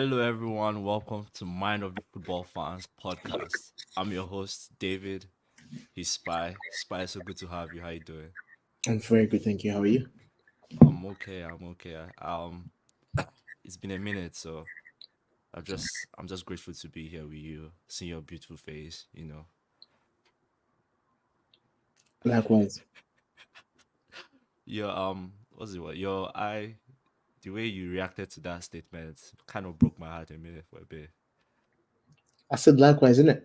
Hello, everyone. Welcome to Mind of the Football Fans podcast. I'm your host, David. He's Spy. Spy, so good to have you. How you doing? I'm very good, thank you. How are you? I'm okay. I'm okay. It's been a minute, so I'm just grateful to be here with you, seeing your beautiful face. Likewise. Your what's it? What your eye? The way you reacted to that statement kind of broke my heart a minute for a bit. I said likewise, innit?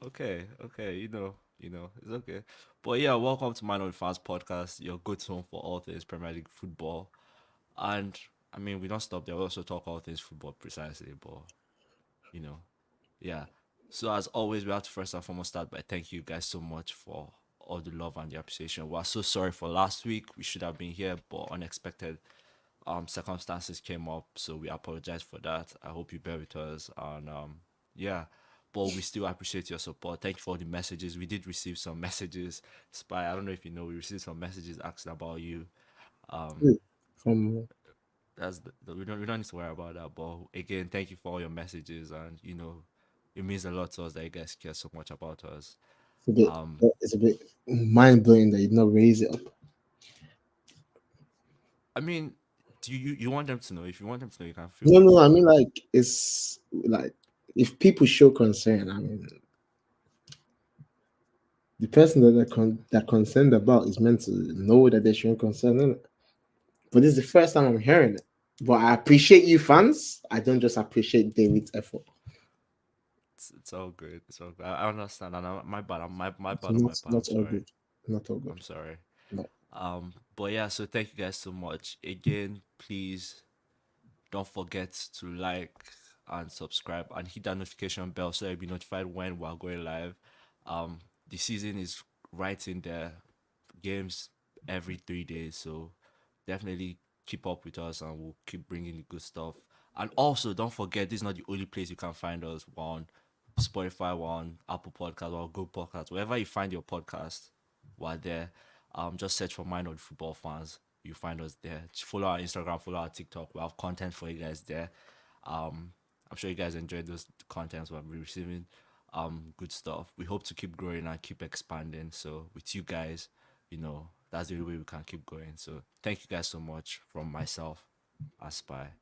Okay. It's okay. But yeah, welcome to Mind of the Fans podcast, your good home for all things Premier League football. And I mean, we don't stop there. We also talk all things football precisely, but you know, yeah. So as always, we have to first and foremost start by thank you guys so much for all the love and the appreciation. We are so sorry for last week. We should have been here, but unexpected circumstances came up, so we apologize for that. I hope you bear with us, and yeah, but we still appreciate your support. Thank you for all the messages. We did receive some messages. Spy, I don't know if you know, we received some messages asking about you. um Wait, From we don't need to worry about that, but again, thank you for all your messages, and it means a lot to us that you guys care so much about us. it's a bit, um it's a bit mind blowing that you did not raise it up. I mean, do you want them to know? If you want them to know, you can feel No, free no, to I know. mean like it's like if people show concern, I mean the person that they're concerned about is meant to know that they're showing concern, innit? But this is the first time I'm hearing it. But I appreciate you fans. I don't just appreciate David's effort. It's all good. It's all good. I understand, and my bad. My It's bad on my part. I'm not all sorry. good. Not all I'm good. sorry. No. But yeah. So thank you guys so much again. Please don't forget to like and subscribe and hit that notification bell so you'll be notified when we're going live. The season is right in there. Games every 3 days, so definitely keep up with us and we'll keep bringing the good stuff. And also, don't forget, this is not the only place you can find us. We're on Spotify, we're on Apple Podcast, or Google Podcast, wherever you find your podcast, we're there. Just search for Mind on Football Fans. You find us there. Just follow our Instagram, follow our TikTok. We have content for you guys there. I'm sure you guys enjoyed those contents we've been receiving. Good stuff. We hope to keep growing and keep expanding. So with you guys, that's the only way we can keep going. So thank you guys so much from myself, Aspire.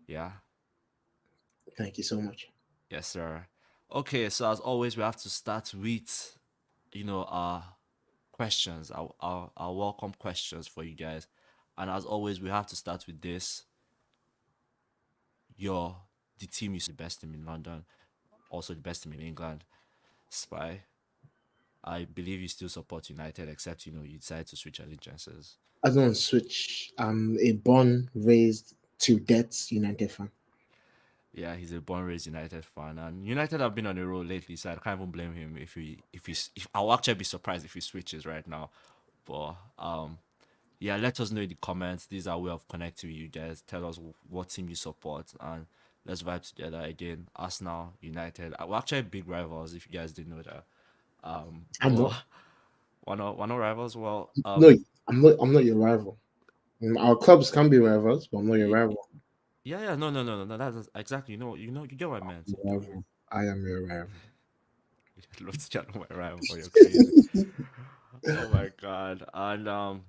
Yeah. Thank you so much. Yes, sir. Okay, so as always, we have to start with, our questions, our welcome questions for you guys. And as always, we have to start with this. Your the team you the best team in London, also the best team in England. Spy. I believe you still support United, except you decided to switch allegiances. I don't switch. I'm a born, raised to death United fan. Yeah, he's a born raised United fan, and United have been on a roll lately, so I can't even blame him if I'll actually be surprised if he switches right now. But yeah, let us know in the comments. These are a way of connecting with you guys. Tell us what team you support, and let's vibe together again. Arsenal, United, we're actually big rivals. If you guys didn't know that, I'm but not. one of rivals. Well, No, I'm not. I'm not your rival. Our clubs can be rivals, but I'm not your y- rival. yeah, no. That's exactly. You get what I meant. Your rival. I am your rival. I'd love to chat on my rival, but you're crazy. Oh my god. And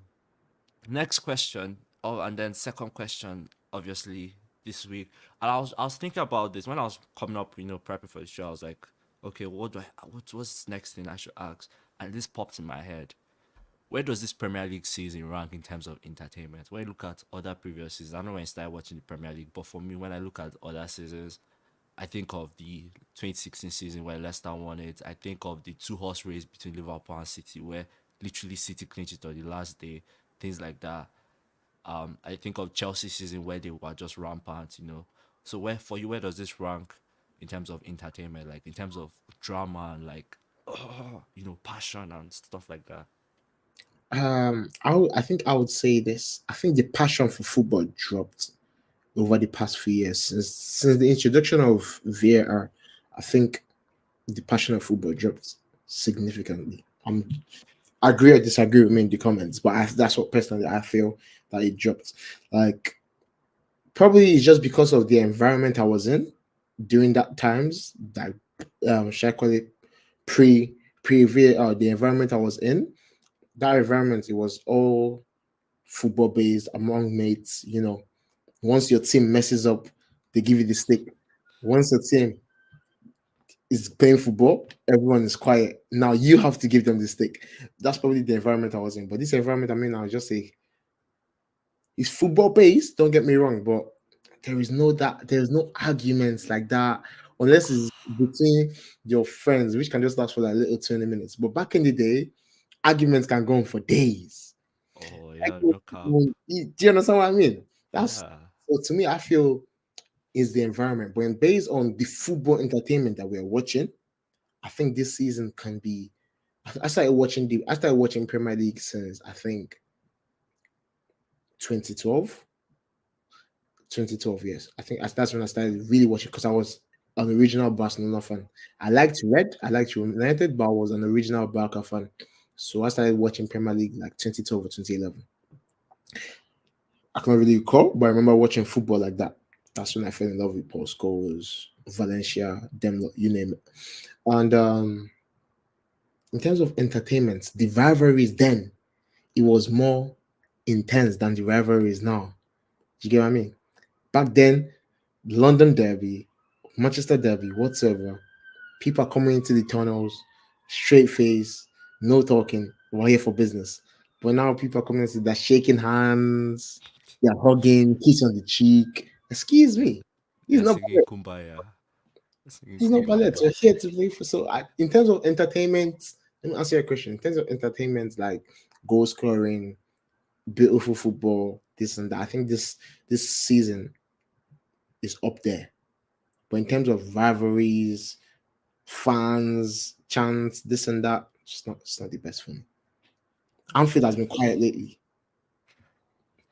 next question. Oh, and then second question, obviously, this week. And I was thinking about this when I was coming up, prepping for the show. I was like, okay, what's the next thing I should ask? And this popped in my head. Where does this Premier League season rank in terms of entertainment? When you look at other previous seasons, I don't know when I started watching the Premier League, but for me, when I look at other seasons, I think of the 2016 season where Leicester won it. I think of the two horse race between Liverpool and City where literally City clinched it on the last day, things like that. I think of Chelsea season where they were just rampant. So where for you, where does this rank in terms of entertainment, like in terms of drama and like passion and stuff like that? I think I would say this. I think the passion for football dropped over the past few years since the introduction of VAR. I think the passion of football dropped significantly. Agree or disagree with me in the comments, but that's what personally I feel that it dropped. Like Probably it's just because of the environment I was in during that times. That should I call it pre the environment I was in. That environment, it was all football based among mates. Once your team messes up, they give you the stick. Once your team is playing football, everyone is quiet. Now you have to give them the stick. That's probably the environment I was in. But this environment I'm in now, just say it's football based. Don't get me wrong, but there's no arguments like that unless it's between your friends, which can just last for like little 20 minutes. But back in the day, arguments can go on for days. Oh Like, yeah, no cap. do you understand what I mean? That's Yeah. so to me. I feel is the environment, but based on the football entertainment that we're watching, I think this season can be. I started watching Premier League since I think 2012. 2012, yes. I think that's when I started really watching because I was an original Barcelona fan. I liked Red, I liked United, but I was an original Barca fan. So I started watching Premier League like 2012 or 2011. I can't really recall, but I remember watching football like that. That's when I fell in love with Paul Scholes, Valencia, them, you name it. And in terms of entertainment, the rivalries then, it was more intense than the rivalries now. Do you get what I mean? Back then, London Derby, Manchester Derby, whatsoever, people are coming into the tunnels, straight face, no talking. We're here for business. But now people are coming into they're shaking hands, they're hugging, kiss on the cheek. Excuse me. He's They're not singing ballet. Kumbaya. They're singing He's not ballet. Kumbaya. We're here to play for. In terms of entertainment, let me answer your question. In terms of entertainment, like goal scoring, beautiful football, this and that, I think this season is up there. But in terms of rivalries, fans, chants, this and that, it's not the best for me. Anfield has been quiet lately.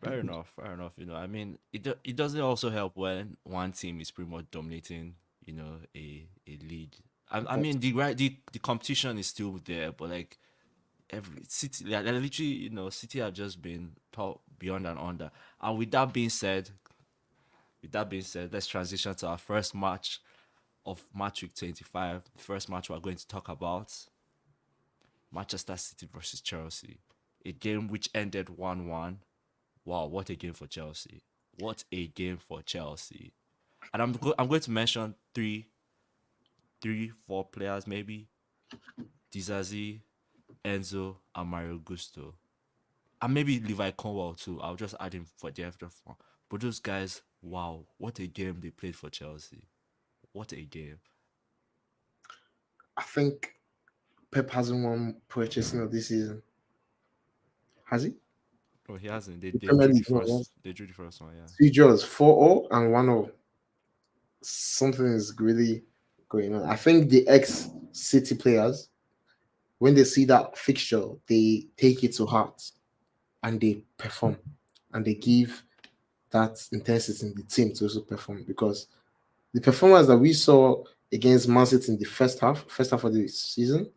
Fair enough, fair enough. I mean, it doesn't also help when one team is pretty much dominating, a league. I mean, the competition is still there, but like every city, like literally, City have just been top beyond and under. And with that being said, let's transition to our first match of match week 25. The first match we're going to talk about: Manchester City versus Chelsea, a game which ended 1-1. Wow, what a game for Chelsea! What a game for Chelsea! And I'm going to mention four players maybe: Dizazi, Enzo, and Mario Gusto, and maybe Levi Conwell too. I'll just add him for the after fun. But those guys, wow, what a game they played for Chelsea! What a game! I think Pep hasn't won purchasing of this season. Has he? No, he hasn't. They The they Premier drew the League, no, first. yes. They drew the first one. Yeah. Three draws, 4-0 and 1-0. Something is really going on. I think the ex City players, when they see that fixture, they take it to heart and they perform and they give that intensity in the team to also perform because the performance that we saw against Man City in the first half of the season,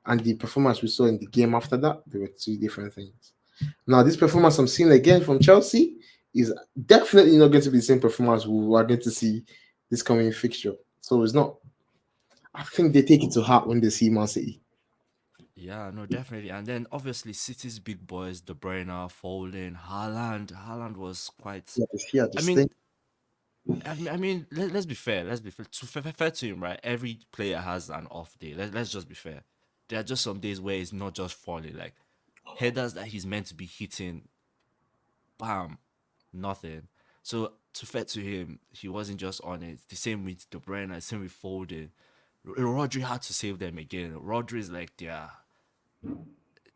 and the performance we saw in the game after that, they were two different things. Now, this performance I'm seeing again from Chelsea is definitely not going to be the same performance we are going to see this coming fixture. So it's not. I think they take it to heart when they see Man City. Yeah, no, definitely. And then obviously City's big boys, De Bruyne, Foden, Haaland. Haaland was quite. Yeah, it's here to I stay. mean, let's be fair. Let's be fair. Fair to him, right? Every player has an off day. Let's just be fair. There are just some days where it's not just falling. Like headers that he's meant to be hitting, bam, nothing. So to fair to him, he wasn't just on it. The same with De Bruyne, the same with Foden. Rodri had to save them again. Rodri is like their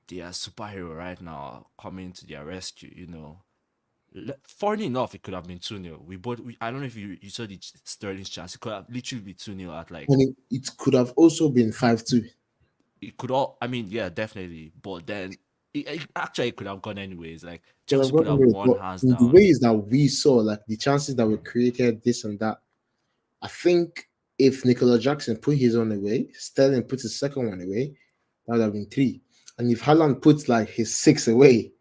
superhero right now, coming to their rescue. Funny enough, it could have been 2-0. I don't know if you saw the Sterling's chance. It could have literally been 2-0 at like. And it could have also been 5-2. It could all. I mean, yeah, definitely. But then actually it could have gone anyways. Like Could have Chelsea could gone have anyway. won But hands in the down. ways that we saw, like the chances that were created, this and that, I think if Nicola Jackson put his own away, Sterling put his second one away, that would have been three. And if Haaland puts like his six away,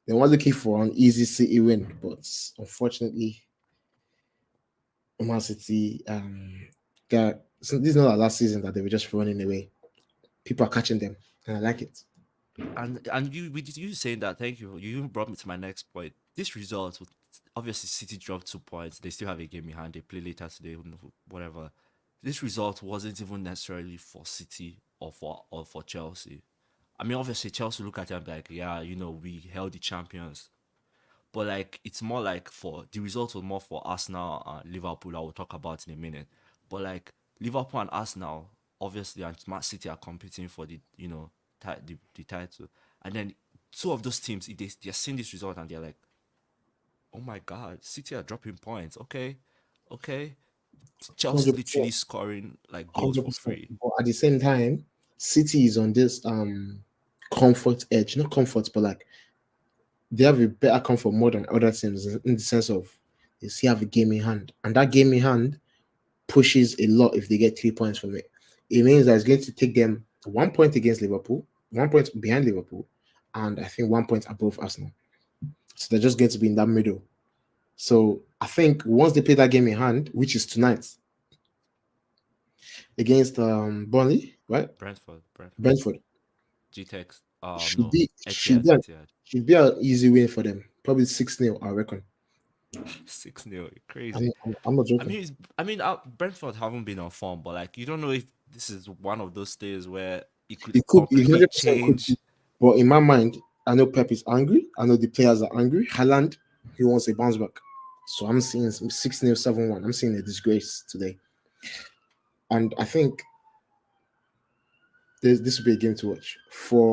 then we're looking for an easy City win. But unfortunately, Man City, this is not our last season that they were just running away. People are catching them, and I like it. And you with you saying that, thank you. You even brought me to my next point. This result, obviously, City dropped 2 points. They still have a game in hand. They play later today, whatever. This result wasn't even necessarily for City or for Chelsea. I mean, obviously, Chelsea look at it and be like, yeah, we held the champions. But like, it's more like for the result was more for Arsenal and Liverpool. I will talk about in a minute. But like Liverpool and Arsenal, obviously, and Man City are competing for the title. And then two of those teams, they're seeing this result and they're like, oh my god, City are dropping points. Okay, okay. Chelsea Hundred literally percent, scoring like goals hundred for percent. free. But at the same time, City is on this comfort edge, not comfort, but like they have a better comfort more than other teams in the sense of they still have a game in hand, and that game in hand pushes a lot if they get 3 points from it. It means that it's going to take them 1 point against Liverpool, 1 point behind Liverpool, and I think 1 point above Arsenal. So they're just going to be in that middle. So I think once they play that game in hand, which is tonight against Burnley, right? Brentford. Brentford GTEX. should No. be should Etihad. be an, Etihad. should be an easy win for them. Probably 6-0, I reckon. 6-0. Crazy. I'm not I joking. mean, Brentford haven't been on form, but like you don't know if this is one of those days where it could It completely 100% could be. change. But in my mind, I know Pep is angry. I know the players are angry. Haaland, he wants a bounce back. So I'm seeing 6-0, 7-1. I'm seeing a disgrace today. And I think this will be a game to watch.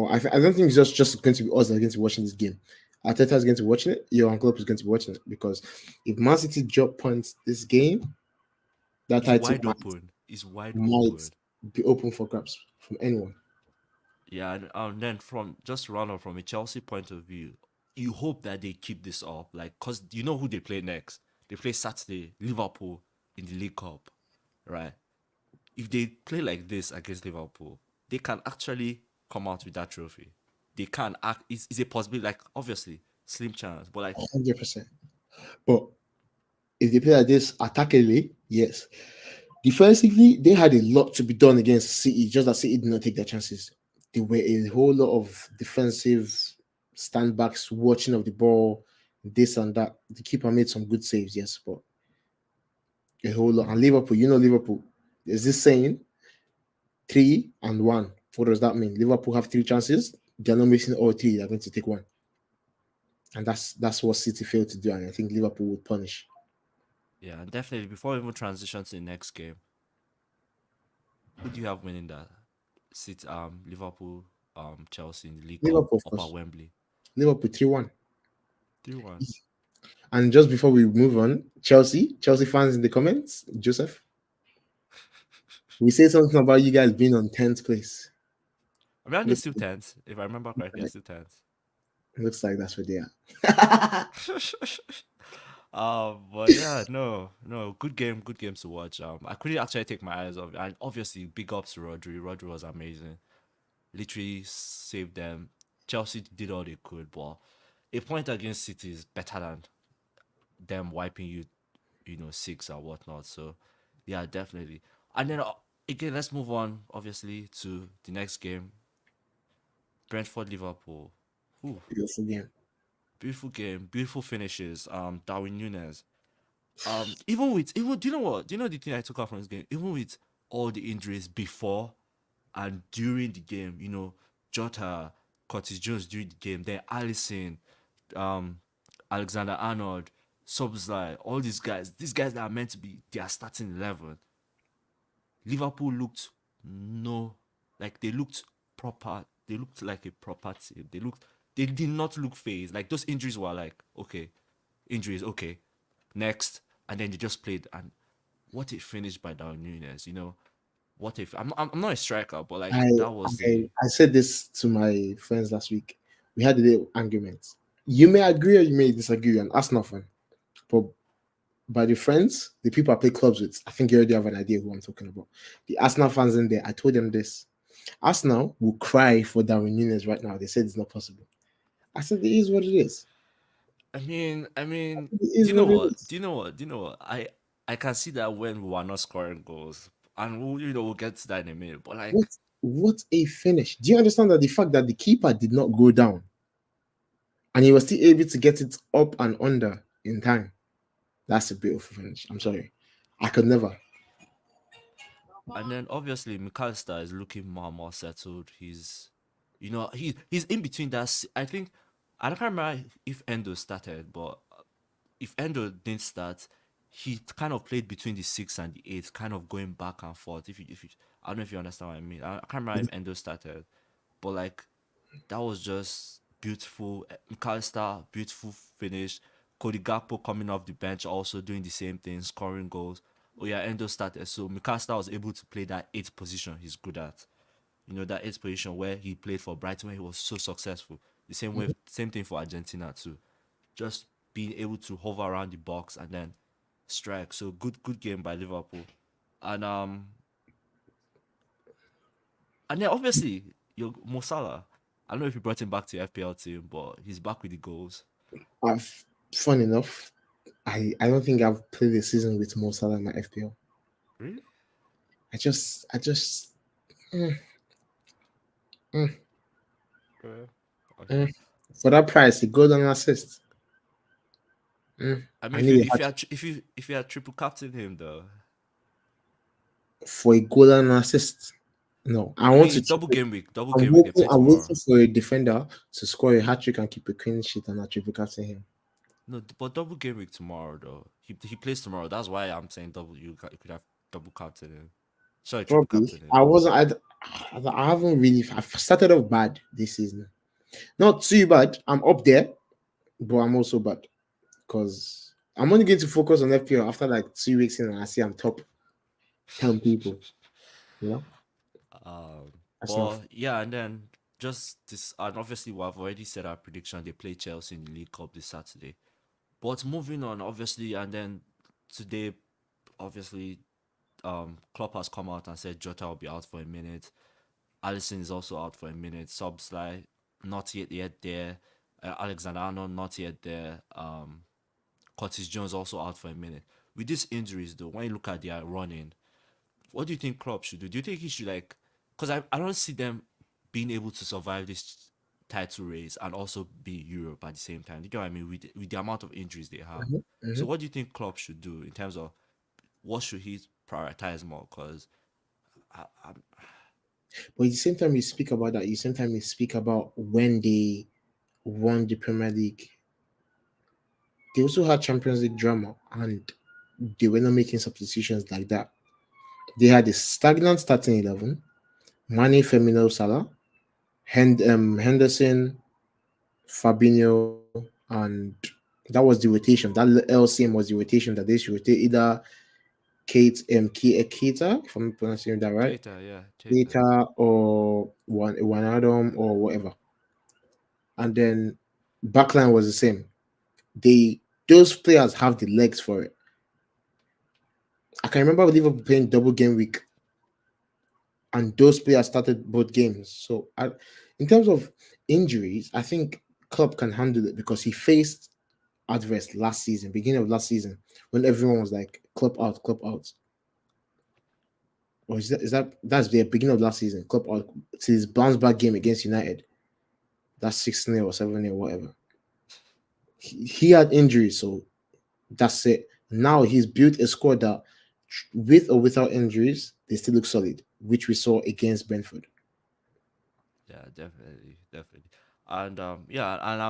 I don't think it's just going to be us that are going to be watching this game. Arteta is going to be watching it. Johan Klopp is going to be watching it because if Man City drop points this game, that It's title wide open. It's wide might open. be open for grabs from anyone. Yeah, and then from just run from a Chelsea point of view, you hope that they keep this up. Like, cause you know who they play next? They play Saturday, Liverpool in the League Cup, right? If they play like this against Liverpool, they can actually come out with that trophy. They can act. It's a possibility. Like obviously, slim chance, but like 100%. But if they play like this attackingly, yes. Defensively, they had a lot to be done against City, just that City did not take their chances. There were a whole lot of defensive standbacks, watching of the ball, this and that. The keeper made some good saves, yes, but a whole lot. And Liverpool, Liverpool. There's this saying, 3 and 1. What does that mean? Liverpool have 3 chances. They're not missing all three. They're going to take one. And that's what City failed to do. And I think Liverpool would punish. yeah, and definitely before we even transition to the next game, who do you have winning that? Liverpool, Chelsea in the League Cup Liverpool, of up at course. Wembley. Liverpool 3-1. 3-1. And just before we move on, Chelsea fans in the comments, Joseph, we say something about you guys being on 10th place. I mean, they're Look, still tenth. If I remember correctly, they're still tenth. looks like that's where they are. But yeah, no, good game to watch. I couldn't actually take my eyes off it. And obviously, big ups to Rodri. Rodri was amazing. Literally saved them. Chelsea did all they could, but a point against City is better than them wiping you, six or whatnot. So yeah, definitely. And then again, let's move on, obviously, to the next game. Brentford Liverpool. Whew, Beautiful game. beautiful game, beautiful finishes. Darwin Nunes. Even do you know what? Do you know the thing I took out from this game? Even with all the injuries before and during the game, Jota, Curtis Jones during the game, then Allison, um, Alexander Arnold, Sobzlai, all these guys that are meant to be their starting 11. Liverpool looked no, like they looked proper. They looked like a proper team. They did not look phased. Like those injuries were like, okay, injuries, okay, next, and then they just played. And what a finish by Darwin Nunes, what if I'm not a striker, but like I, that was I a I said this to my friends last week. We had a little argument. You may agree or you may disagree, an Arsenal fan, but by the friends, the people I play clubs with, I think you already have an idea who I'm talking about. The Arsenal fans in there, I told them this. Arsenal will cry for Darwin Nunes right now. They said it's not possible. I said it is what it is. I mean, It do is you know what it what? is. Do you know what? Do you know what? I I can see that when we were not scoring goals, and we'll get to that in a minute. But like, What what a finish! Do you understand that the fact that the keeper did not go down and he was still able to get it up and under in time? That's a beautiful finish. I'm sorry, I could never. and then obviously McAllister is looking more and more settled. He's in between that. I think I don't remember if Endo started, but if Endo didn't start, he kind of played between the 6 and the 8, kind of going back and forth. If you, I don't know if you understand what I mean. I can't remember if Endo started, but like that was just beautiful. McAllister, beautiful finish. Cody Gakpo coming off the bench, also doing the same thing, scoring goals. Oh yeah, Endo started. So McAllister was able to play that eighth position he's good at. That eighth position where he played for Brighton where he was so successful. The same way, same thing for Argentina too. Just being able to hover around the box and then strike. So good game by Liverpool. And and then obviously your Mo Salah. I don't know if you brought him back to your FPL team, but he's back with the goals. I've fun enough. I don't think I've played a season with Mo Salah in my FPL. Really? I just mm, mm, Okay. mm. For that price, a goal and assist. I mean, I if you need a if hat you had if you had triple captain him though, for a goal and assist. No, I I want mean to. it's double game week. Double I'm game week. They waiting. play I'm tomorrow. waiting for a defender to score a hat trick and keep a clean sheet and a triple captain him. No, but double game week tomorrow though. He plays tomorrow. That's why I'm saying double. You could have double captain him. Sorry, triple Probably. captain him. I wasn't. I haven't really. I've started off bad this season. Not too bad. I'm up there, but I'm also bad because I'm only going to focus on FPL after like 2 weeks in, and I see I'm top 10 people. You know, Um, that's not. but yeah, and then just this, and obviously we've already said our prediction. They play Chelsea in the League Cup this Saturday. But moving on, obviously, and then today, obviously, Klopp has come out and said Jota will be out for a minute. Allison is also out for a minute. Subslide not yet there. Alexander Arnold not yet there. Curtis Jones also out for a minute. With these injuries, though, when you look at their running, what do you think Klopp should do? Do you think he should like? Because I don't see them being able to survive this title race and also be Europe at the same time. You get what I mean? With the amount of injuries they have. Mhm, So mhm. what do you think Klopp should do in terms of what should he prioritize more? Because I But at the same time, you speak about that. You same time you speak about when they won the Premier League. They also had Champions League drama, and they were not making substitutions like that. They had a stagnant starting 11. Mane, Firmino, Salah, Henderson, Fabinho, and that was the rotation. That LCM was the rotation that they should rotate either Keita, if I'm pronouncing that right, Keita, yeah, Keita. Keita or one Adam or whatever. And then backline was the same. They those players have the legs for it. I can remember Liverpool playing double game week, and those players started both games. So, in terms of injuries, I think Klopp can handle it because he faced adverse last season, beginning of last season, when everyone was like, Klopp out. Or that's the beginning of last season, Klopp out. It's his bounce back game against United. That's 6-0 or 7-0, whatever. He had injuries, so that's it. Now he's built a squad that, with or without injuries, they still look solid, which we saw against Brentford. Yeah, definitely, definitely. And yeah, and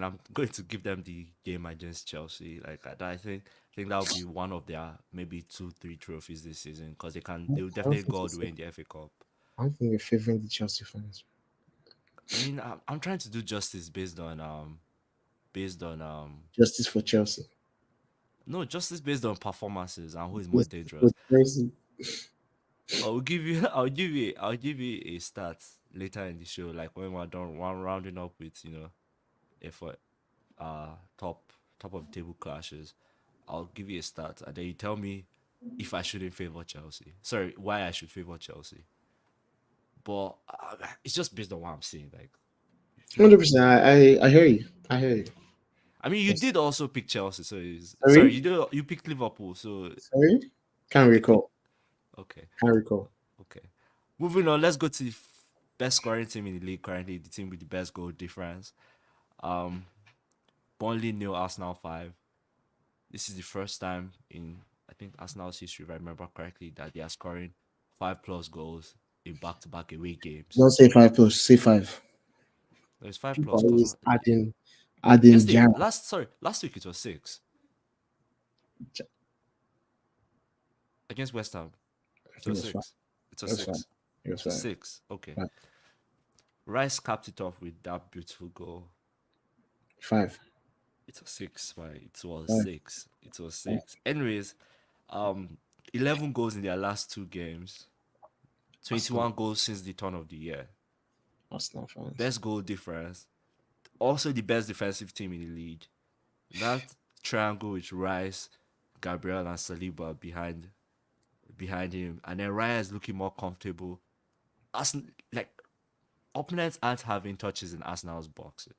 I'm going to give them the game against Chelsea. Like I think that'll be one of their maybe 2, 3 trophies this season because I they'll don't definitely think go all the it's. way in the FA Cup. I don't think we're favoring the Chelsea fans. I mean, I'm trying to do justice based on Justice for Chelsea. no justice based on performances and who is more Justice for dangerous. Chelsea. I'll give you I'll give you a stat later in the show, like when we're done one rounding up with if top top of the table clashes. I'll give you a stat and then you tell me if I shouldn't favor Chelsea. Sorry, why I should favor Chelsea. But it's just based on what I'm seeing. Like if you 100%. I hear you. I hear you. I mean, you Yes. did also pick Chelsea, so sorry, Sorry? you picked Liverpool, so Sorry? I Can't think recall. okay, Can't recall. okay. Moving on, let's go to the best scoring team in the league currently, the team with the best goal difference. Um, Burnley nil, Arsenal 5. This is the first time in I think Arsenal's history, if I remember correctly, that they are scoring 5+ goals in back-to-back away games. Don't say 5+, say 5. There's five People plus are because always adding yesterday, Jara. last week it was 6 against West Ham. I It think was it was 5. 6. It was It was 5. 6. It was It was 5. 6. Okay. 5. Rice capped it off with that beautiful goal. 5. It was 6. Right? It was 5. 6. It was 5. 6. Anyways, um, 11 goals in their last 2 games. Arsenal. 21 goals since the turn of the year. Arsenal fans. Best goal difference. Also the best defensive team in the league. That triangle with Rice, Gabriel, and Saliba behind him, and then Raya is looking more comfortable. As like opponents aren't having touches in Arsenal's box.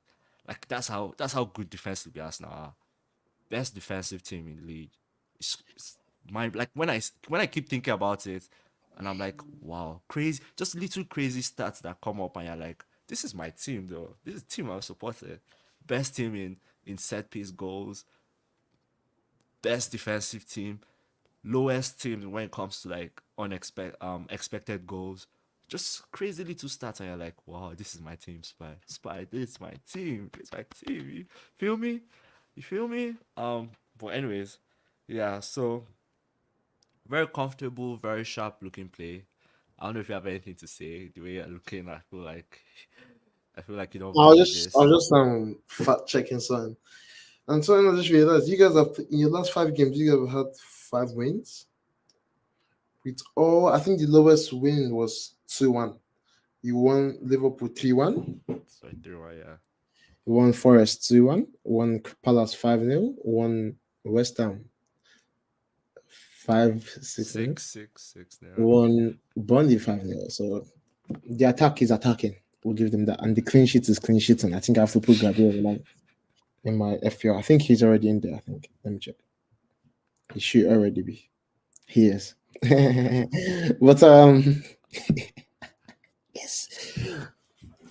Like that's how good defensively Arsenal are. Best defensive team in the league. It's my like when I keep thinking about it, and I'm like, wow, crazy, just little crazy stats that come up, and you're like, this is my team though. This is the team I've supported. Best team in set piece goals. Best defensive team. Lowest team when it comes to like expected goals. Just crazy little stats, and you're like, wow, this is my team, Spy. This is my team. This is my team. You feel me? You feel me? But anyways, yeah. So very comfortable, very sharp looking play. I don't know if you have anything to say. The way you're looking, I feel like you don't believe I this. was just fact checking something. And so I just realized you guys have in your last 5 games, you guys have had 5 wins. With all, I think the lowest win was 2-1. You won Liverpool 3-1. Sorry, through yeah. You won Forest 2-1. Won Palace 5-0. Won West Ham 5-6. 6-6 now. Won Burnley 5-0. So the attack is attacking. We'll give them that. And the clean sheet is clean sheeting. I think I have to put Gabriel in my FPL. I think he's already in there. I think. Let me check. He should already be. He is. But yes,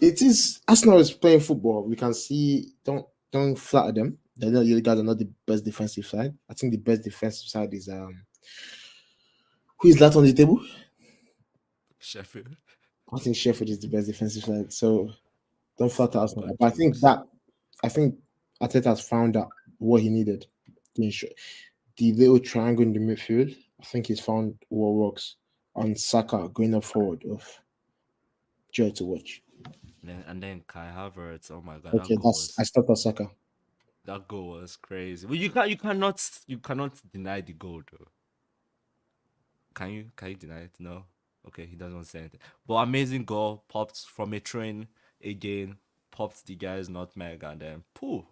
it is. Arsenal is playing football. We can see. Don't flatter them. They know you guys are not the best defensive side. I think the best defensive side is who is that on the table? Sheffield. I think Sheffield is the best defensive side. So don't flatter Arsenal. Bad But jokes. I think Arteta has found out what he needed to ensure the little triangle in the midfield. I think he's found what works on Saka going up forward of joy to watch. And then Kai Havertz. Oh my god, Okay, I stopped at Saka. that goal was crazy. Well, you cannot deny the goal though. Can you deny it? No. Okay, he doesn't say anything. But amazing goal, popped from a train again, popped the guy's nutmeg, and then pooh,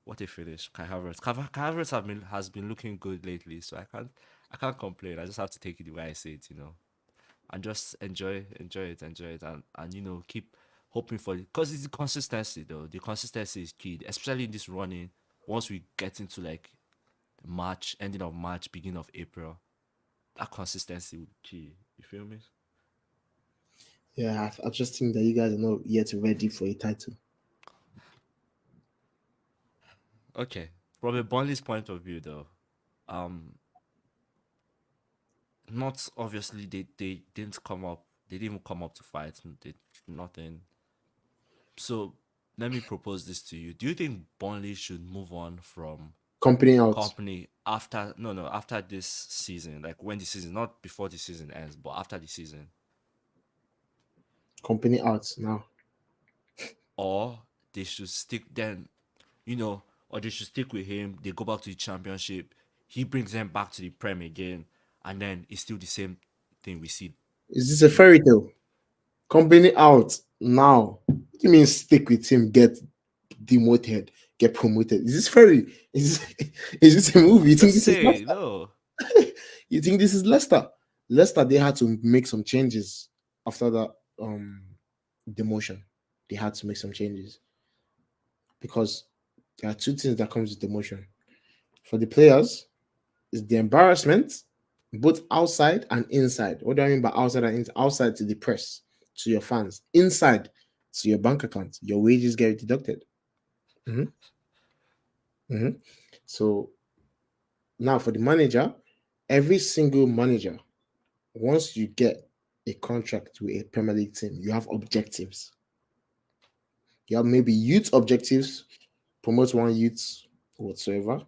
what a finish. Kai Havertz has been looking good lately, so I can't complain. I just have to take it the way I say it. And just enjoy it, and keep hoping for it because it's the consistency though. The consistency is key, especially in this running. Once we get into like March, ending of March, beginning of April, that consistency will be key. You feel me? Yeah, I just think that you guys are not yet ready for a title. Okay. From a Burnley's point of view, though, um, not obviously they didn't come up. They didn't even come up to fight. They nothing. So let me propose this to you. Do you think Burnley should move on from Company out. company after no after this season, like when the season, not before the season ends, but after the season, Company out now. or they should stick then, or they should stick with him. They go back to the championship. He brings them back to the Prem again, and then it's still the same thing we see. Is this a fairy tale? Company out now. What do you mean stick with him, get demoted, get promoted? Is this fairy? Is this a movie? You think Just this is say Leicester? no. You think this is Leicester? Leicester, they had to make some changes after that demotion. They had to make some changes because There are two things that comes with emotion. For the players, is the embarrassment, both outside and inside. What do I mean by outside and inside? Outside to the press, to your fans. Inside to your bank account. Your wages get deducted. Mhm, mhm. So now for the manager, every single manager, once you get a contract with a Premier League team, you have objectives. You have maybe youth objectives, promote one youth whatsoever,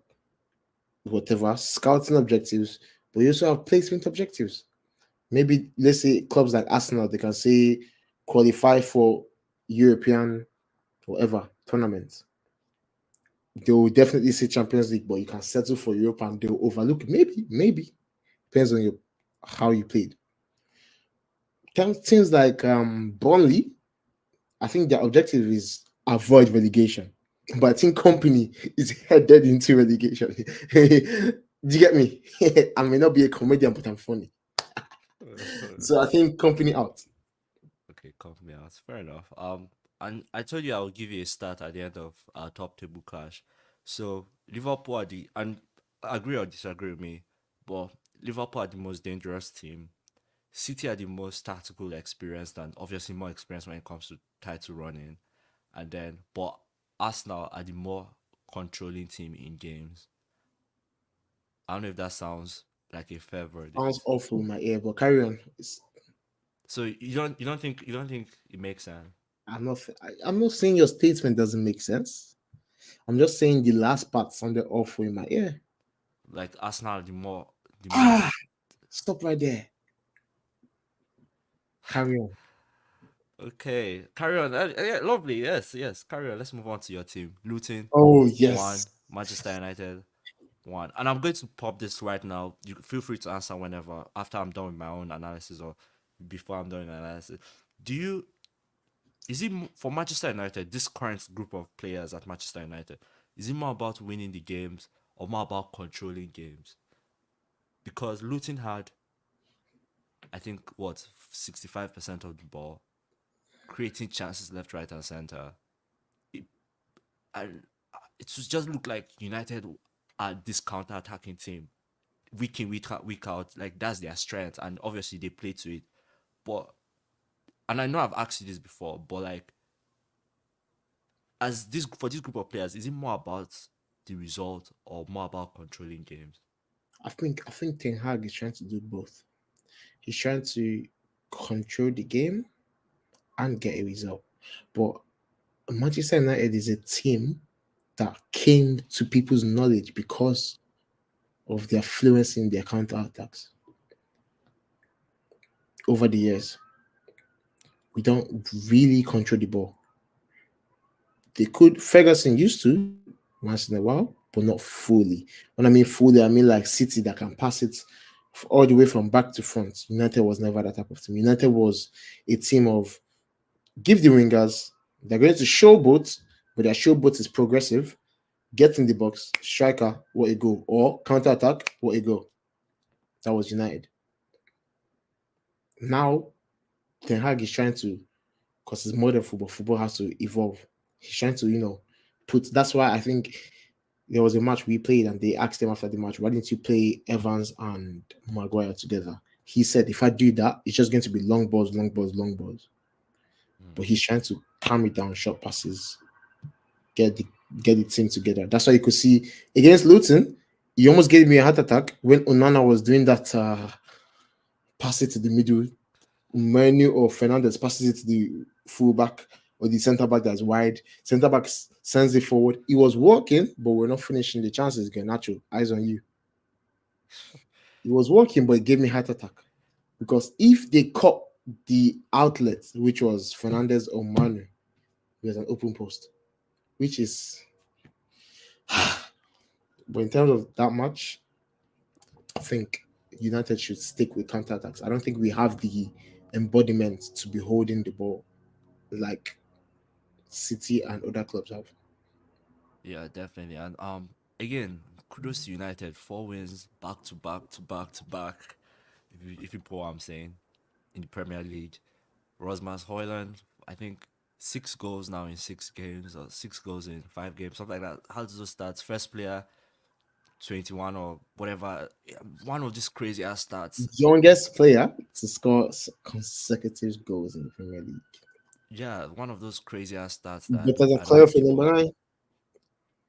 whatever, scouting objectives, but you also have placement objectives. Maybe let's say clubs like Arsenal, they can say qualify for European whatever tournament. They will definitely say Champions League, but you can settle for Europe and they'll overlook it. Maybe. Depends on your how you played. Teams like Burnley, I think their objective is avoid relegation. But I think company is headed into relegation. Do you get me? I may not be a comedian, but I'm funny. So I think company out. Okay, count me out. Fair enough. And I told you I would give you a start at the end of our top table clash. So Liverpool are the and agree or disagree with me, but Liverpool are the most dangerous team. City are the most tactical experienced and obviously more experienced when it comes to title running. And then, but Arsenal are the more controlling team in games. I don't know if that sounds like a fair Sounds verdict. awful in my ear, but carry on. So you don't think it makes sense? I'm not saying your statement doesn't make sense. I'm just saying the last part sounded awful in my ear. Like Arsenal are the Ah, most. stop right there. Carry on. Okay, carry on. Yeah, lovely. Yes, yes. Carry on. Let's move on to your team. Luton Oh yes. one, Manchester United one, and I'm going to pop this right now. You feel free to answer whenever after I'm done with my own analysis or before I'm done with my analysis. Do you is it for Manchester United? This current group of players at Manchester United, is it more about winning the games or more about controlling games? Because Luton had, I think, what 65% of the ball, creating chances left, right, and center. It, and it just looked like United are this counter-attacking team, week in, week out. Like that's their strength, and obviously they play to it. But and I know I've asked you this before, but like as this for this group of players, is it more about the result or more about controlling games? I think Ten Hag is trying to do both. He's trying to control the game and get a result. But Manchester United is a team that came to people's knowledge because of their fluency in their counter attacks over the years. We don't really control the ball. They could Ferguson used to once in a while, but not fully. When I mean fully, I mean like City that can pass it all the way from back to front. United was never that type of team. United was a team of give the wingers, they're going to showboat, but their showboat is progressive. Get in the box, striker, what a goal, or counter attack, what a goal. That was United. Now, Ten Hag is trying to, because it's modern football, football has to evolve. He's trying to, put. That's why I think there was a match we played, and they asked him after the match, why didn't you play Evans and Maguire together? He said, if I do that, it's just going to be long balls, long balls, long balls. Hmm. But he's trying to calm it down, short passes, get the get the team together. That's why you could see against Luton, he almost gave me a heart attack when Onana was doing that pass it to the middle. Menu or Fernandez passes it to the fullback or the centre back that's wide. Centre back sends it forward. He was working, but we're not finishing the chances. Nacho, eyes on you. He was working, but it gave me heart attack because if they caught the outlet, which was Fernandez or Manu, it was an open post, which is. But in terms of that match, I think United should stick with counter attacks. I don't think we have the embodiment to be holding the ball like City and other clubs have. Yeah, definitely. And again, kudos to United. 4 wins back to back to back to back. If you put what I'm saying in the Premier League. Rosmas Hoyland, I think 6 goals now in 6 games, or 6 goals in 5 games, something like that. How does those stats? First player 21 or whatever. Yeah, one of these crazy ass stats. Youngest player to score consecutive goals in the Premier League. Yeah, one of those crazy ass stats that Better than I don't Claire think for number people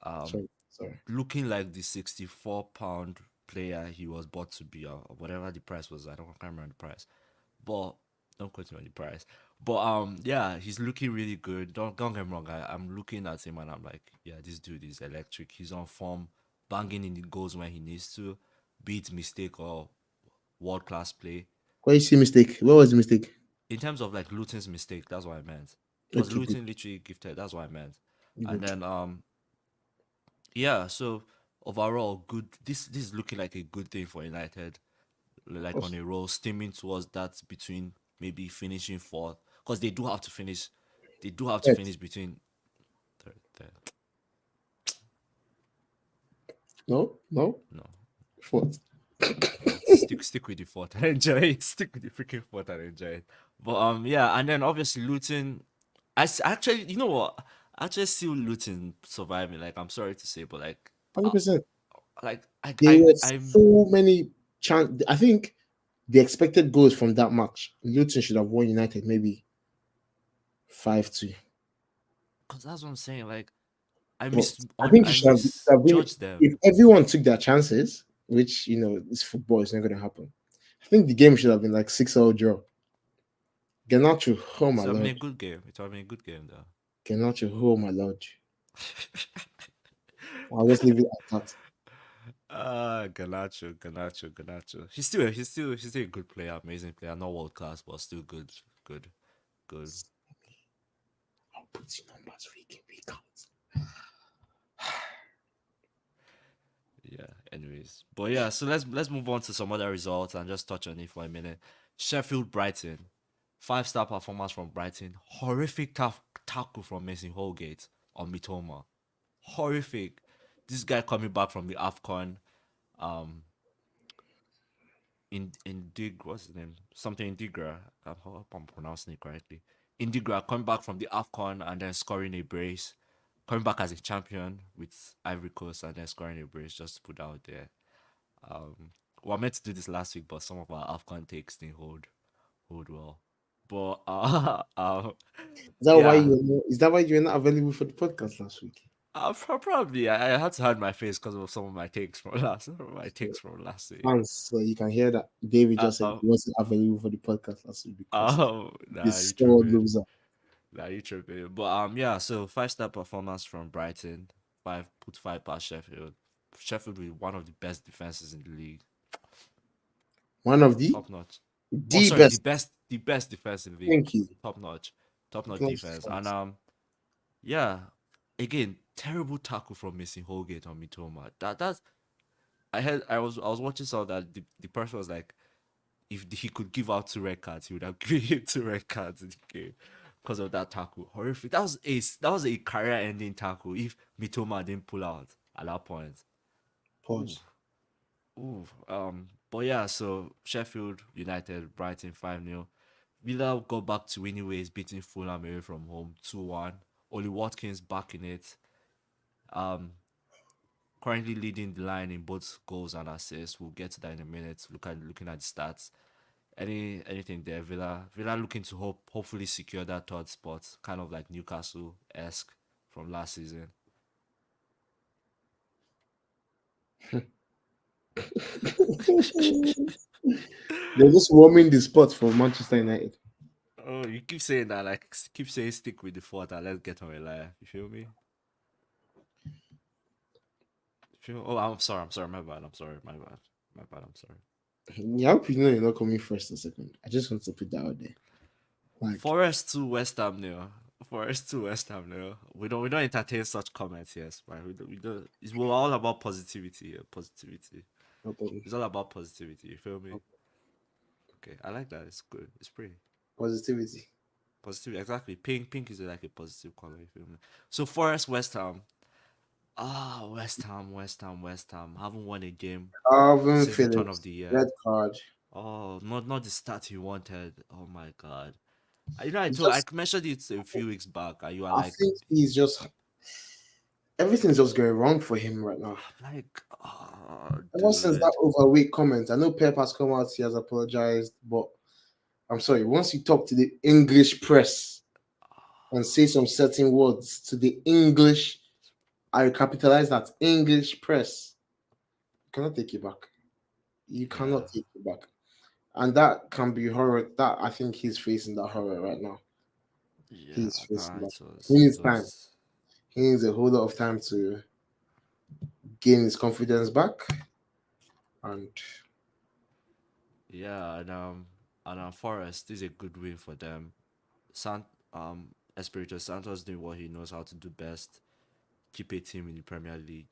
9. um Sorry. looking like the 64 pound player he was bought to be, or whatever the price was. I can't remember the price. But don't quote me on the price. But yeah, he's looking really good. Don't get me wrong. I'm looking at him and I'm like, yeah, this dude is electric. He's on form, banging in the goals when he needs to, beat mistake or world class play. Where you see mistake? Where was the mistake? In terms of like Luton's mistake, that's what I meant. Because Okay, good. Luton literally gifted, that's what I meant. And Good. then yeah, so overall good, this is looking like a good thing for United, Of like on course. a roll, steaming towards that, between maybe finishing fourth, because they do have to finish. They do have to Yes. finish between third. No, no. No, Fourth. yeah, stick with the fourth and enjoy it. Stick with the freaking fourth and enjoy it. But yeah, and then obviously Luton. Actually, you know what? I just see Luton surviving. Like, I'm sorry to say, but 100%. like There were I'm so many chance. I think the expected goals from that match, Luton should have won United maybe 5-2. because that's what I'm saying. Like, But I think it I should have been misjudged them. if everyone took their chances, which it's football, it's not going to happen. I think the game should have been like 6-0 draw. Ganacho, oh It's my having lord. a good game. It's having a good game though. Ganacho, oh my lord. I'll just leave it at that. Ganacho. He's still a good player, amazing player, not world class, but still good, good, good. I'll put you numbers week in, week out. Yeah. Anyways, but yeah, so let's move on to some other results and just touch on it for a minute. Sheffield Brighton, 5-star performance from Brighton. Horrific tackle from Mason Holgate on Mitoma. Horrific. This guy coming back from the Afcon. Um, in Dig, what's his name? Something Indigra. I hope I'm pronouncing it correctly. Indigra coming back from the Afcon and then scoring a brace. Coming back as a champion with Ivory Coast and then scoring a brace, just to put out there. We were meant to do this last week, but some of our Afcon takes didn't hold well. But yeah, Is that why you were not available for the podcast last week? probably I had to hide my face because of some of my takes from So, last week. fans, so you can hear that David just said Um, he wasn't available for the podcast last week because the nah, you score tripping. loser. Nah, you tripping. But yeah, so 5-star performance from Brighton. Put five past Sheffield. Sheffield with one of the best defenses in the league. One of the Top notch. Oh, the sorry, best. the best defense in the league. Thank you. Top notch. Top notch Close defense. And fans. yeah, again, terrible tackle from Missing Holgate on Mitoma. That's I was watching some that the person was like, if he could give out 2 red cards, he would have given him 2 red cards in the game because of that tackle. Horrific. That was a career-ending tackle if Mitoma didn't pull out at that point. Ooh, Pause. ooh. But yeah, so Sheffield United, Brighton 5-0. Villa got back to winning ways, beating Fulham away from home 2-1. Oli Watkins back in it. Um, Currently leading the line in both goals and assists. We'll get to that in a minute. Looking at the stats. Anything there? Villa looking to hopefully secure that third spot, kind of like Newcastle esque from last season. They're just warming the spot for Manchester United. Oh, you keep saying that, like keep saying stick with the fort and let's get on a life. You feel me? Oh, I'm sorry, my bad. I'm sorry, my bad. I'm sorry. Yeah, I hope you know you're not coming first or second. I just want to put that out there. Like, Forest to West Ham now. Forest to West Ham now. We don't entertain such comments, yes, right? We don't. We're all about positivity here. Positivity. no problem. It's all about positivity. You feel me? Okay, I like that. It's good. It's pretty Positivity. positive. Exactly. Pink is like a positive color. You feel me? So Forest West Ham. West Ham. Haven't won a game Calvin since the turn Phillips, of the year. red card. Oh, not the start he wanted. Oh my god. It's just, I mentioned it a few weeks back, and you are I like, think he's just everything's just going wrong for him right now. I'm like, oh, Ever since that dude. overweight comment, I know Pep has come out, he has apologized, but I'm sorry. Once you talk to the English press and say some certain words to the English, I capitalize that English press, you cannot take it back. You Yeah, cannot take it back. And that can be horror. That I think he's facing that horror right now. yeah, He's facing nah, that. He it needs time. was, He needs a whole lot of time to gain his confidence back. And yeah, Forest is a good win for them. Sant, Espirito Santos doing what he knows how to do best, keep a team in the Premier League,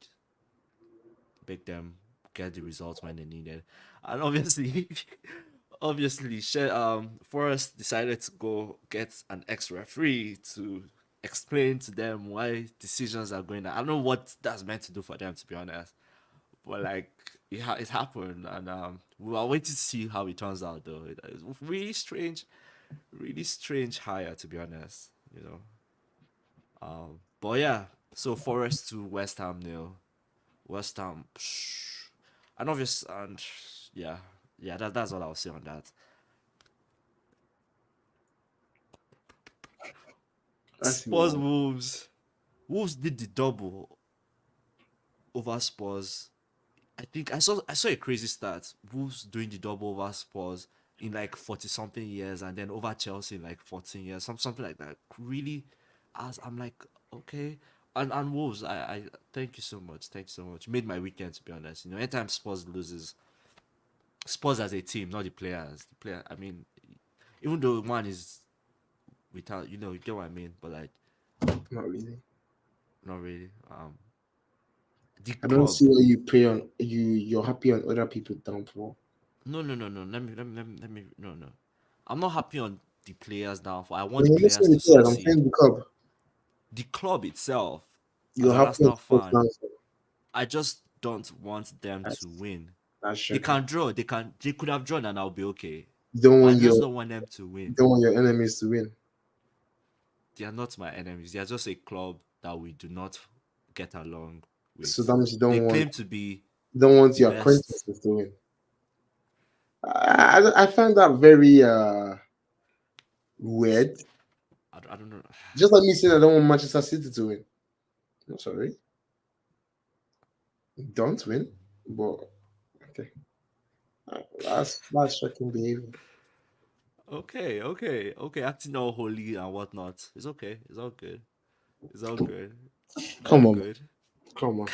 make them get the results when they need it. And obviously, Forrest decided to go get an ex referee to explain to them why decisions are going. I don't know what that's meant to do for them, to be honest. But like, it happened, and we are waiting to see how it turns out. Though it's really strange hire, to be honest. You know. But yeah, so Forest to West Ham nil. West Ham, and obvious, and yeah, yeah. That's all I'll say on that. that's Spurs what Wolves. Wolves did the double over Spurs. I saw a crazy stat. Wolves doing the double over Spurs in like 40 something years, and then over Chelsea in like 14 years, something like that. Really, as I'm like, okay. And Wolves, I thank you so much. Thank you so much. Made my weekend, to be honest. You know, anytime Spurs loses, Spurs as a team, not the players. The player, I mean, even though one is without, you get what I mean. But like, not really. not really. The I don't club. see why you pray on you're happy on other people's downfall. No, no, no, no. Let me. No, no. I'm not happy on the players now. For I want the When you're players listening to to players, I'm succeed. saying the club. The club itself, as You're an happy on Arsenal sports fan, downfall. I just don't want them to That's win. that's They shocking. can draw. They could have drawn, and I'll be okay. You don't But I want just your don't want them to you win. don't want your enemies to win. They are not my enemies. They are just a club that we do not get along So with. that means They claim to be you don't want the your best. acquaintances to win. I find that very weird. I don't know. Just like me saying I don't want Manchester City to win. I'm sorry, don't win. But okay, that's shocking behavior. Okay, okay, okay. Acting all holy and whatnot. It's okay. It's all good. It's all good. It's all Come on, man. good. Come on.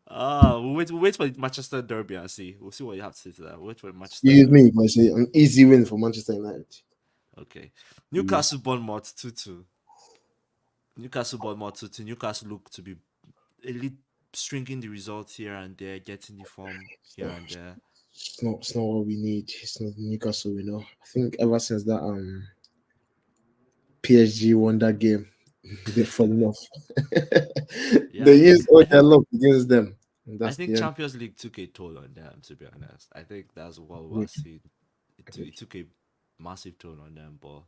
We'll wait for the Manchester Derby and see. We'll see what you have to say to that. We'll wait for the Manchester Excuse me, Derby. if I say an easy win for Manchester United. Okay. Easy. Newcastle Bournemouth 2-2. Newcastle Bournemouth 2-2. Newcastle look to be elite, stringing the results here and there, getting the form here and there. It's not what we need. It's not Newcastle, I think ever since that PSG won that game, they've fallen off. Yeah, They used all their luck against them. And I that's think the end. Champions League took a toll on them, to be honest. I think that's what we're Good, seeing. good. It took a massive toll on them, but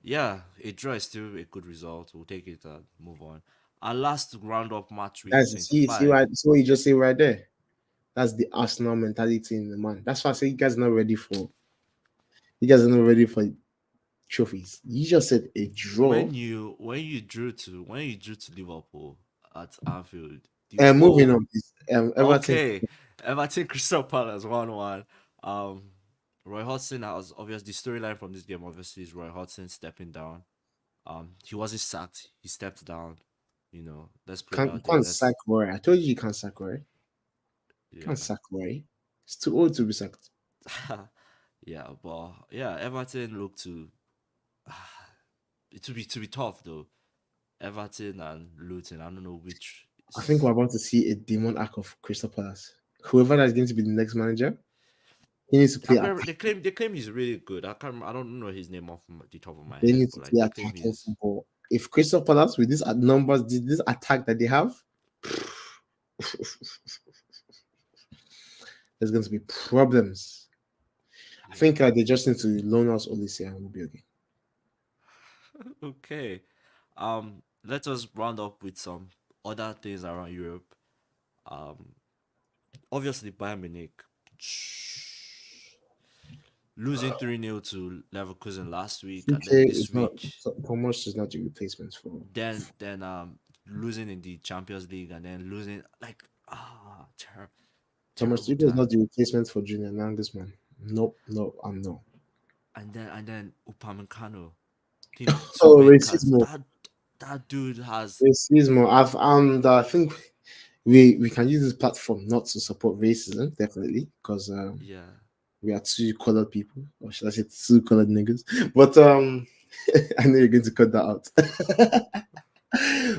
yeah, a draw is still a good result. We'll take it and move on. Our last roundup match week Guys, twenty-five. see what you just say right there. That's the Arsenal mentality in the man. That's why I say you guys are not ready for trophies. You just said a draw. When you drew to Liverpool at Anfield, the And moving whole on, please. Everton. okay, Everton Crystal Palace 1-1. Um, Roy Hodgson has obviously the storyline from this game. Obviously, is Roy Hodgson stepping down. He wasn't sacked. He stepped down. Let's put it You out there. can't sack Let's Roy. I told you can't sack Roy. Can't yeah. sack Roy. It's too old to be sacked. Yeah, but yeah, Everton look to to be tough though. Everton and Luton. I don't know which. I think we're about to see a demon arc of Crystal Palace. Whoever that's going to be the next manager, he needs to play attack. They claim he's really good. I don't know his name off the top of my They head, need but to like play they claim attacking he's football. If Crystal Palace with these numbers, this attack that they have, there's going to be problems. I yeah. think they just need to loan us Olise and we'll be okay. Okay. Let us round up with some other things around Europe. Um, Obviously Bayern Munich losing 3-0 to Leverkusen last week, and then CK this is not week, Thomas is not the replacement for. then losing in the Champions League, and then losing like Thomas terrible Tuchel is time. not the replacement for Julian Nagelsmann. Nope, no, I'm no. And then Upamecano, I think two Oh, red cards. racism, That dude has, racism. I think we can use this platform not to support racism, definitely, because yeah. we are two colored people, or should I say two colored niggas? But I know you're going to cut that out.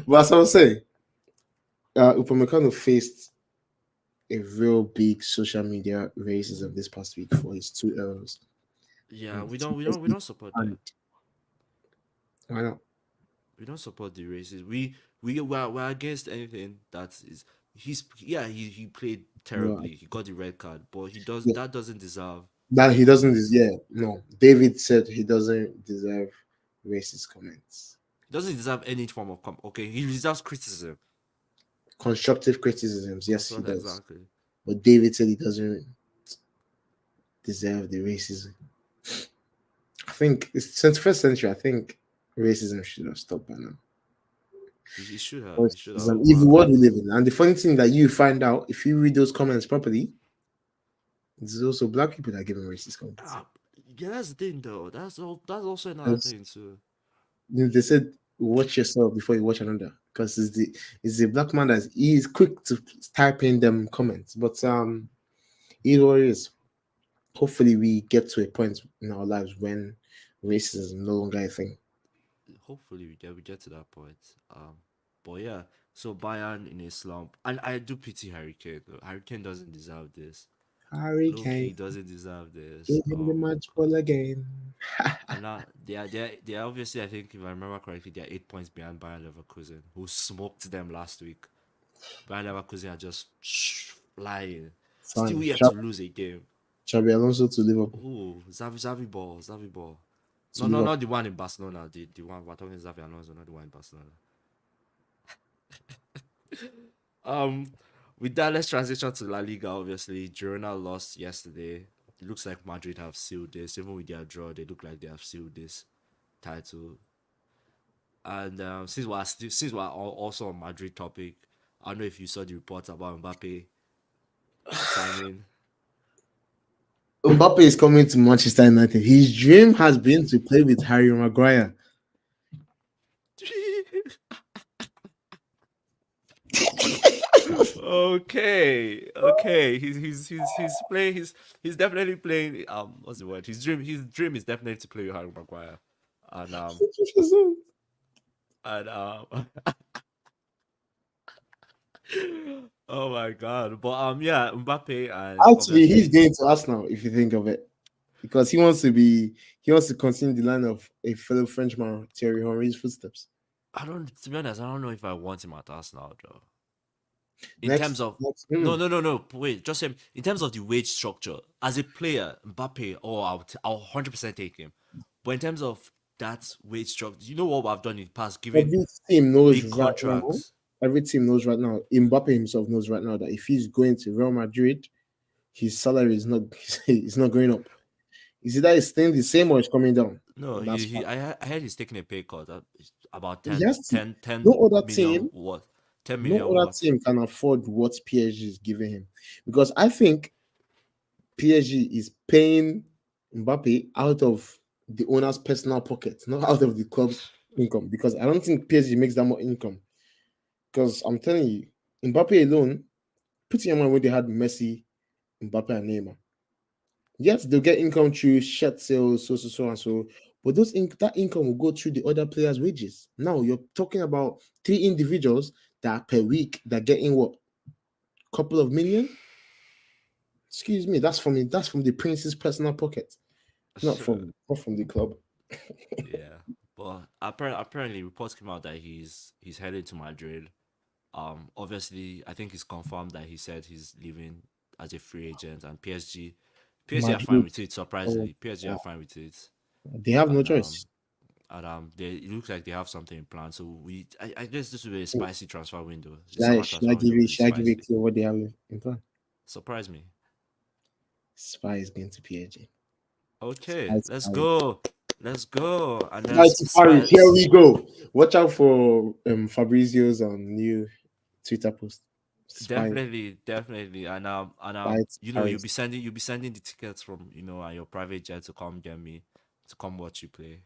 But as I was saying, Upamecano faced a real big social media racism this past week for his two errors Yeah, in the we don't support and them. why not? We don't support the races. We're against anything that is. He played Yeah, terribly. He got the red card, but he does yeah, that doesn't deserve. that he doesn't. Yeah, no. David said he doesn't deserve racist comments, He doesn't deserve any form of okay. He deserves criticism. constructive criticisms. Yes, That's he what does. exactly. But David said he doesn't deserve the racism. I think it's 21st century. I think racism should have stopped by now. He should have. But He should it's an have. evil But world we live in. And the funny thing that you find out if you read those comments properly, it's also black people that are giving racist comments. ah, yeah, that's the thing though. That's all. That's also another Because thing too. they said watch yourself before you watch another. Because it's the black man that is quick to type in them comments. But it what it is. Hopefully we get to a point in our lives when racism is no longer a thing. Hopefully we get to that point. But yeah. So Bayern in a slump, and I do pity Harry Kane. Though. Harry Kane doesn't deserve this. Harry Low key Kane, doesn't deserve this. give him the Oh my match god. ball again. And now they are obviously, I think if I remember correctly, they're 8 points behind Bayern Leverkusen, who smoked them last week. Bayern Leverkusen are just flying. Still Fine. yet to lose a game. Chabi Alonso to Liverpool. Oh, Xavi ball, Xavi ball. To No, Liverpool. not the one in Barcelona. The one we're talking Xavi Alonso, not the one in Barcelona. Um, with that, let's transition to La Liga. Obviously, Girona lost yesterday. It looks like Madrid have sealed this. Even with their draw, they look like they have sealed this title. And since we're also on Madrid topic, I don't know if you saw the reports about Mbappe signing. Mbappe is coming to Manchester United. His dream has been to play with Harry Maguire. Okay. He's playing. He's definitely playing. What's the word? His dream is definitely to play with Harry Maguire, and and oh my god! But yeah, Mbappe and Actually, he's obviously going to Arsenal if you think of it, because he wants to continue the line of a fellow Frenchman, Thierry Henry's footsteps. I don't. To be honest, I don't know if I want him at Arsenal though. In terms Next, of next, no, wait, just him. In terms of the wage structure, as a player, Mbappe, oh, I'll 100% take him. But in terms of that wage structure, you know what I've done in the past, giving every team knows big right now. contracts. Every team knows right now. Mbappe himself knows right now that if he's going to Real Madrid, his salary is not it's not going up. Is either it's staying the same or it's coming down, No, and that's he fine. I heard he's taking a pay cut. About He 10, has to. 10, No 10 other million team, what? 10 no million other what? team can afford what PSG is giving him, because I think PSG is paying Mbappe out of the owner's personal pocket, not out of the club's income. Because I don't think PSG makes that much income. Because I'm telling you, Mbappe alone, put in your mind when they had Messi, Mbappe, and Neymar. Yes, they'll get income through shirt sales, so and so. But that income will go through the other players' wages. Now you're talking about three individuals that per week that getting what, couple of million. Excuse me, that's from the prince's personal pocket, not from the club. Yeah, but apparently reports came out that he's headed to Madrid. Obviously, I think it's confirmed that he said he's leaving as a free agent, and PSG are fine Madrid, with it. oh, Surprisingly, PSG are wow. fine with it, They have no and choice. and they it looks like they have something in plan. So I guess this will be a Hmm. spicy transfer window. The Should I summer should I transfer give window will you be should I give you a spicy. clue what they have in plan? Surprise me. Spy is going to PSG. Okay, Spy to let's Paris. go. Let's go. And then Spy to Paris. Here Spurs. we go. Watch out for Fabrizio's new Twitter post. Spy Definitely, definitely. spy to you know, Paris. you'll be sending the tickets from, on your private jet to come get me, to come watch you play.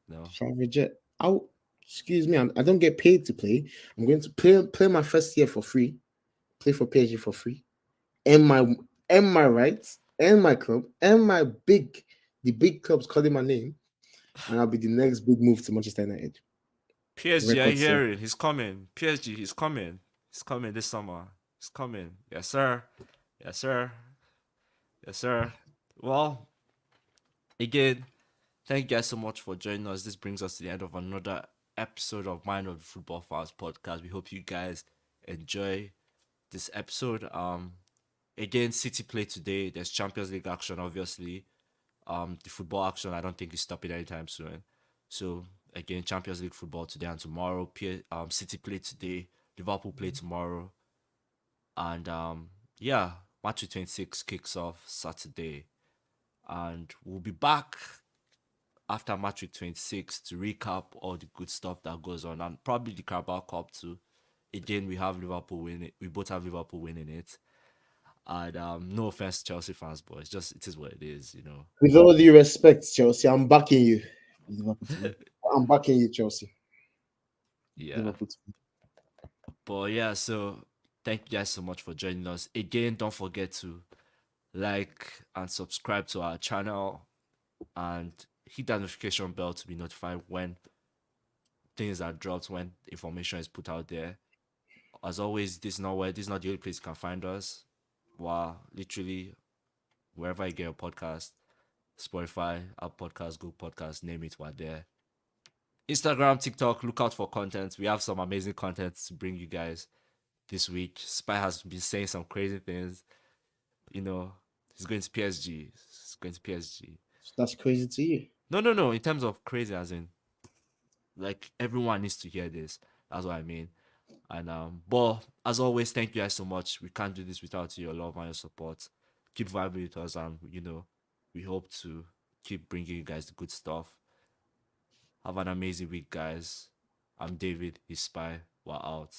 No. Private jet. Oh, excuse me. I don't get paid to play. I'm going to play my first year for free. Play for PSG for free. And my rights and my club and the big clubs calling my name, and I'll be the next big move to Manchester United. PSG, I Record set. hear it. He's coming. PSG, he's coming. He's coming this summer. He's coming. Yes, sir. Yes, sir. Yes, sir. Well, again, thank you guys so much for joining us. This brings us to the end of another episode of Mind of the Football Files podcast. We hope you guys enjoy this episode. Again, City play today. There's Champions League action, obviously. The football action, I don't think is stopping anytime soon. So again, Champions League football today and tomorrow. City play today. Liverpool play tomorrow, and yeah, match 26 kicks off Saturday, and we'll be back after match week 26 to recap all the good stuff that goes on, and probably the Carabao Cup too. Again, we have Liverpool winning. We both have Liverpool winning it. And no offense, Chelsea fans, but it is what it is. With all due respect, Chelsea, I'm backing you. Liverpool to win. I'm backing you, Chelsea. Yeah. Liverpool to win. But yeah, so thank you guys so much for joining us. Again, don't forget to like and subscribe to our channel and hit that notification bell to be notified when things are dropped, when information is put out there. As always, this is not the only place you can find us. Wow, literally wherever you get your podcast, Spotify, Apple Podcast, Google Podcast, name it, we're there. Instagram, TikTok, look out for content. We have some amazing content to bring you guys this week. Spy has been saying some crazy things. You know, he's going to PSG. He's going to PSG. So that's crazy to you. No, no, no. In terms of crazy, as in, like, everyone needs to hear this. That's what I mean. And but as always, thank you guys so much. We can't do this without your love and your support. Keep vibing with us, and we hope to keep bringing you guys the good stuff. Have an amazing week, guys. I'm David. He's Spy. We're out.